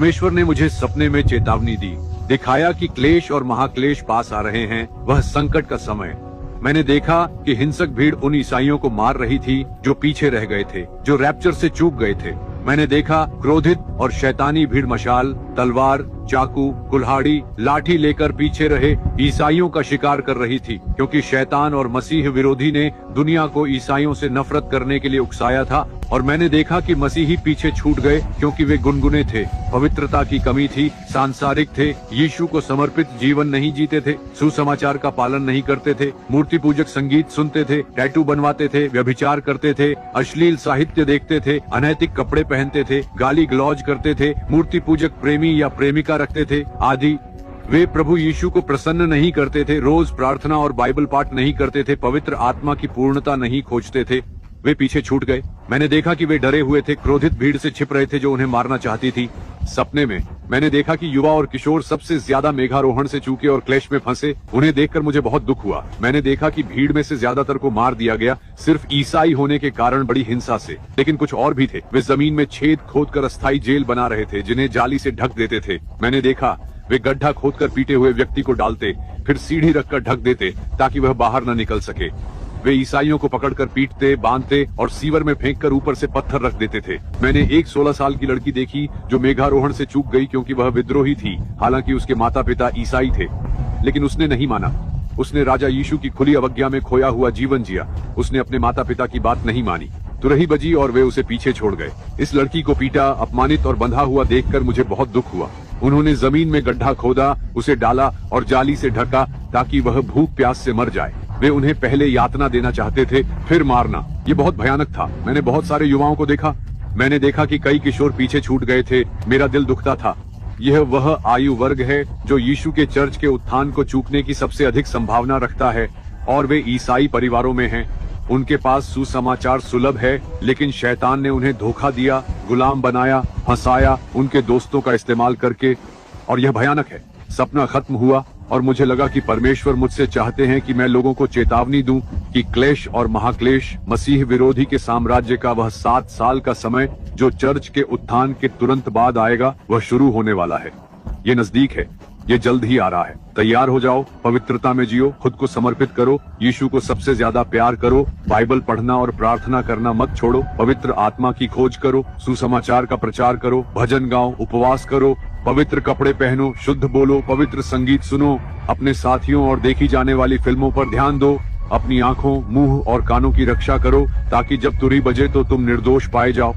परमेश्वर ने मुझे सपने में चेतावनी दी, दिखाया कि क्लेश और महाक्लेश पास आ रहे हैं, वह संकट का समय। मैंने देखा कि हिंसक भीड़ उन ईसाइयों को मार रही थी जो पीछे रह गए थे, जो रैप्चर से चूक गए थे। मैंने देखा क्रोधित और शैतानी भीड़ मशाल, तलवार, चाकू, कुल्हाड़ी, लाठी लेकर पीछे रहे ईसाइयों का शिकार कर रही थी, क्योंकि शैतान और मसीह विरोधी ने दुनिया को ईसाइयों से नफरत करने के लिए उकसाया था। और मैंने देखा कि मसीही पीछे छूट गए क्योंकि वे गुनगुने थे, पवित्रता की कमी थी, सांसारिक थे, यीशु को समर्पित जीवन नहीं जीते थे, सुसमाचार का पालन नहीं करते थे, मूर्ति पूजक संगीत सुनते थे, टैटू बनवाते थे, व्यभिचार करते थे, अश्लील साहित्य देखते थे, अनैतिक कपड़े पहनते थे, गाली गलौज करते थे, मूर्ति पूजक प्रेमी या प्रेमिका रखते थे आदि। वे प्रभु यीशु को प्रसन्न नहीं करते थे, रोज प्रार्थना और बाइबल पाठ नहीं करते थे, पवित्र आत्मा की पूर्णता नहीं खोजते थे। वे पीछे छूट गए। मैंने देखा कि वे डरे हुए थे, क्रोधित भीड़ से छिप रहे थे जो उन्हें मारना चाहती थी। सपने में मैंने देखा कि युवा और किशोर सबसे ज्यादा मेघारोहण से चूके और क्लेश में फंसे। उन्हें देखकर मुझे बहुत दुख हुआ। मैंने देखा कि भीड़ में से ज्यादातर को मार दिया गया, सिर्फ ईसाई होने के कारण बड़ी हिंसा से। लेकिन कुछ और भी थे। वे जमीन में छेद खोदकर अस्थायी जेल बना रहे थे, जिन्हें जाली से ढक देते थे। मैंने देखा वे गड्ढा खोदकर पीटे हुए व्यक्ति को डालते, फिर सीढ़ी रखकर ढक देते ताकि वह बाहर न निकल सके। वे ईसाइयों को पकड़कर पीटते, बांधते और सीवर में फेंककर ऊपर से पत्थर रख देते थे। मैंने एक 16 साल की लड़की देखी जो मेघारोहण से चूक गई क्योंकि वह विद्रोही थी। हालांकि उसके माता पिता ईसाई थे, लेकिन उसने नहीं माना। उसने राजा यीशु की खुली अवज्ञा में खोया हुआ जीवन जिया। उसने अपने माता पिता की बात नहीं मानी। तुरही बजी और वे उसे पीछे छोड़ गए। इस लड़की को पीटा, अपमानित और बंधा हुआ देखकर मुझे बहुत दुख हुआ। उन्होंने जमीन में गड्ढा खोदा, उसे डाला और जाली से ढका ताकि वह भूख प्यास से मर जाए। वे उन्हें पहले यातना देना चाहते थे, फिर मारना। ये बहुत भयानक था। मैंने बहुत सारे युवाओं को देखा। मैंने देखा कि कई किशोर पीछे छूट गए थे। मेरा दिल दुखता था। यह वह आयु वर्ग है जो यीशु के चर्च के उत्थान को चूकने की सबसे अधिक संभावना रखता है, और वे ईसाई परिवारों में हैं। उनके पास सुसमाचार सुलभ है, लेकिन शैतान ने उन्हें धोखा दिया, गुलाम बनाया, फंसाया, उनके दोस्तों का इस्तेमाल करके। और यह भयानक है। सपना खत्म हुआ और मुझे लगा कि परमेश्वर मुझसे चाहते हैं कि मैं लोगों को चेतावनी दूं कि क्लेश और महाक्लेश, मसीह विरोधी के साम्राज्य का वह 7 साल का समय जो चर्च के उत्थान के तुरंत बाद आएगा, वह शुरू होने वाला है। ये नजदीक है, ये जल्द ही आ रहा है। तैयार हो जाओ, पवित्रता में जियो, खुद को समर्पित करो, यीशु को सबसे ज्यादा प्यार करो, बाइबल पढ़ना और प्रार्थना करना मत छोड़ो, पवित्र आत्मा की खोज करो, सुसमाचार का प्रचार करो, भजन गाओ, उपवास करो, पवित्र कपड़े पहनो, शुद्ध बोलो, पवित्र संगीत सुनो, अपने साथियों और देखी जाने वाली फिल्मों पर ध्यान दो, अपनी आंखों, मुंह और कानों की रक्षा करो ताकि जब तुरही बजे तो तुम निर्दोष पाए जाओ।